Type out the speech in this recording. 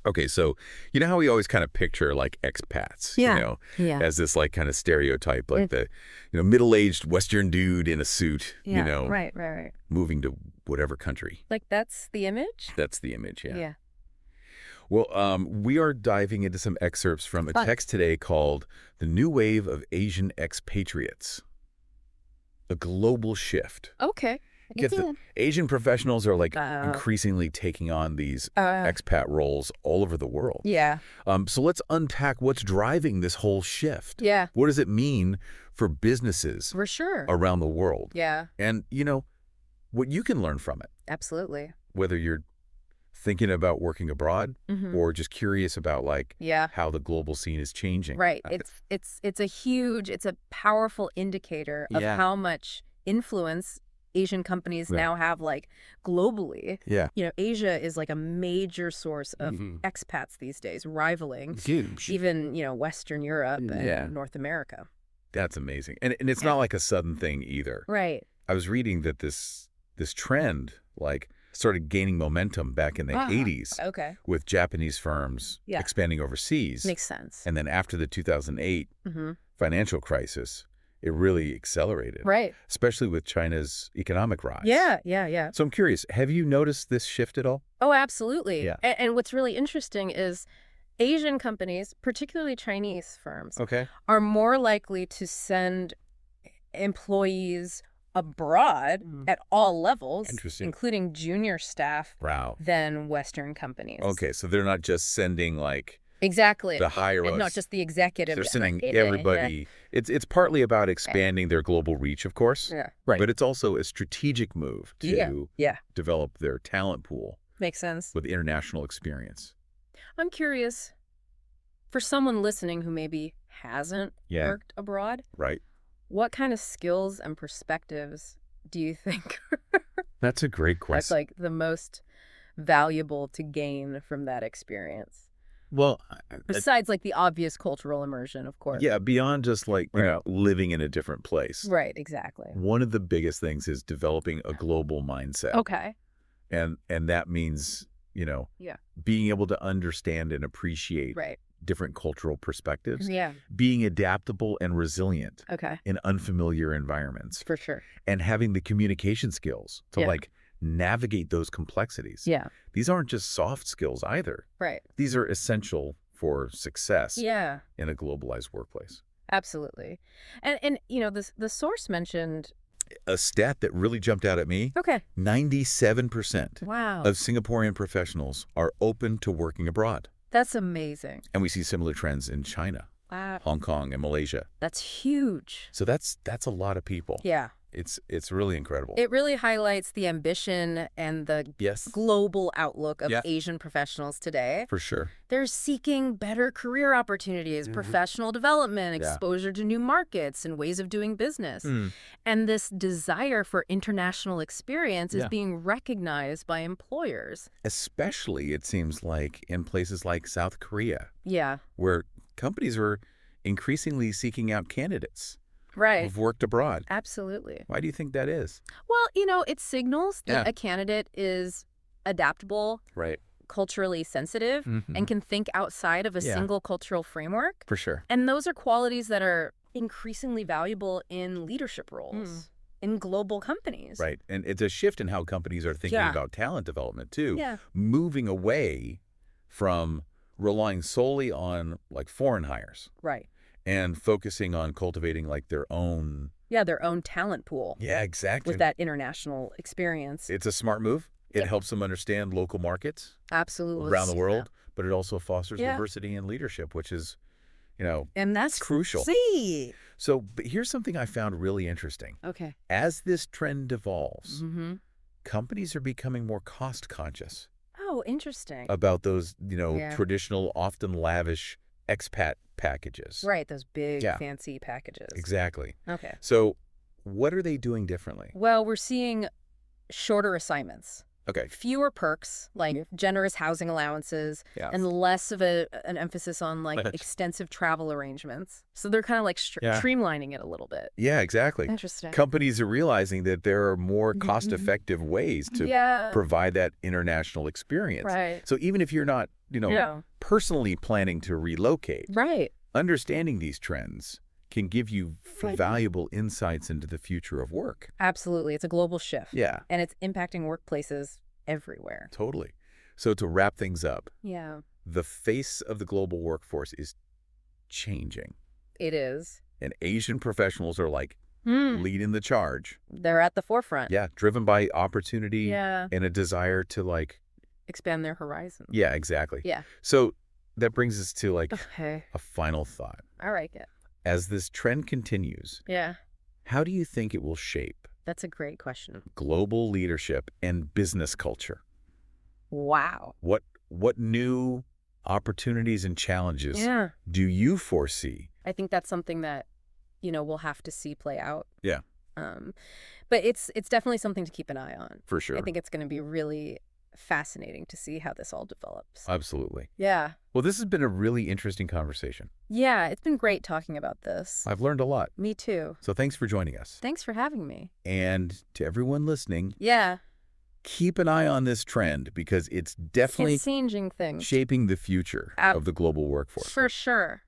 Okay, so you know how we always kind of picture like expats, Yeah. Yeah. as this like kind of stereotype, like It, the, middle-aged Western dude in a suit, yeah. Right. moving to whatever country. Like that's the image? That's the image, yeah. Yeah. Well, we are diving into some excerpts from a Fun. text today called "The New Wave of Asian Expatriates: A Global Shift." Okay. I can Get see the that. Asian professionals are like Uh, increasingly taking on these uh, expat roles all over the world. yeah. So let's unpack what's driving this whole shift. Yeah. What does it mean for businesses For sure. around the world? Yeah. And, what you can learn from it, Absolutely. whether you're thinking about working abroad Mm-hmm. or just curious about like Yeah. how the global scene is changing. Right. It's a powerful indicator of Yeah. how much influence Asian companies Yeah. now have, like, globally. Yeah. Asia is like a major source of Mhm. expats these days, rivaling Huge. even, Western Europe and Yeah. North America. That's amazing. And it's Yeah. not like a sudden thing either. Right. I was reading that this trend like started gaining momentum back in the Ah, 80s Okay. with Japanese firms Yeah. expanding overseas. Makes sense. And then after the 2008 Mm-hmm. financial crisis, it really accelerated, Right. especially with China's economic rise. Yeah. So I'm curious, have you noticed this shift at all? Oh, absolutely. Yeah. And what's really interesting is Asian companies, particularly Chinese firms, Okay. are more likely to send employees abroad at all levels, Interesting. including junior staff, Wow. than Western companies. Okay, so they're not just sending like Exactly. the higher And not ups. just the executives. They're sending Yeah. everybody. It's partly about expanding their global reach, of course. Yeah. Right. But it's also a strategic move to Yeah. develop their talent pool Makes sense. with international experience. I'm curious, for someone listening who maybe hasn't Yeah. worked abroad, Right. what kind of skills and perspectives do you think That's a great that's question. like the most valuable to gain from that experience? Well, Besides like the obvious cultural immersion, of course. yeah, beyond just like, Right. living in a different place. Right, exactly. One of the biggest things is developing a global mindset. Okay. And that means, Yeah. being able to understand and appreciate Right. different cultural perspectives, Yeah. being adaptable and resilient Okay. in unfamiliar environments, For sure. and having the communication skills to Yeah. like navigate those complexities. Yeah. These aren't just soft skills either. Right. These are essential for success Yeah. in a globalized workplace. Absolutely. And the source mentioned. A stat that really jumped out at me, Okay. 97% Wow. of Singaporean professionals are open to working abroad. That's amazing. And we see similar trends in China, Wow. Hong Kong, and Malaysia. That's huge. So that's a lot of people. Yeah. It's really incredible. It really highlights the ambition and the Yes, global outlook of Yeah. Asian professionals today. for sure. They're seeking better career opportunities, professional development, Yeah. exposure to new markets and ways of doing business. Mm. And this desire for international experience is Yeah. being recognized by employers. Especially, it seems like, in places like South Korea, Yeah, where companies are increasingly seeking out candidates right. who've worked abroad. Absolutely. Why do you think that is? Well, it signals that Yeah. a candidate is adaptable, Right. culturally sensitive, Mhm. and can think outside of a Yeah. single cultural framework. For sure. And those are qualities that are increasingly valuable in leadership roles in global companies. Right. And it's a shift in how companies are thinking Yeah. about talent development, too. Yeah. Moving away from relying solely on, like, foreign hires Right. and focusing on cultivating, like, their own. Yeah, their own talent pool Yeah, exactly. with that international experience. It's a smart move. It Yep. helps them understand local markets Absolutely. around the world, but it also fosters Yeah. diversity in leadership, which is, And that's crucial. See. So, but here's something I found really interesting. Okay. As this trend evolves, Mm-hmm. companies are becoming more cost conscious Oh, interesting. about those, Yeah. traditional, often lavish expat packages. Right, those big Yeah. fancy packages. Exactly. Okay. So what are they doing differently? Well, we're seeing shorter assignments, Okay. fewer perks, like generous housing allowances, Yeah. and less of an emphasis on like Right. extensive travel arrangements. So they're kind of like Yeah. streamlining it a little bit. Yeah, exactly. Interesting. Companies are realizing that there are more cost-effective ways to Yeah. provide that international experience. Right. So even if you're not, Yeah. personally planning to relocate, Right. understanding these trends can give you Right. valuable insights into the future of work. Absolutely. It's a global shift. Yeah, And it's impacting workplaces everywhere. totally. So to wrap things up, Yeah. the face of the global workforce is changing, It is. and Asian professionals are like Hmm. leading the charge. They're at the forefront. Yeah, driven by opportunity Yeah. and a desire to Expand their horizons. yeah, exactly. Yeah. So that brings us to Okay. a final thought. I like it. As this trend continues, Yeah. how do you think it will shape That's a great question. global leadership and business culture? Wow. What new opportunities and challenges Yeah. do you foresee? I think that's something that, we'll have to see play out. Yeah, But it's definitely something to keep an eye on. for sure. I think it's going to be really fascinating to see how this all develops. Absolutely. Yeah. Well, this has been a really interesting conversation. Yeah, it's been great talking about this. I've learned a lot. Me too. So thanks for joining us. Thanks for having me. And to everyone listening, Yeah. keep an eye on this trend because it's definitely It's changing things. shaping the future of the global workforce. For sure.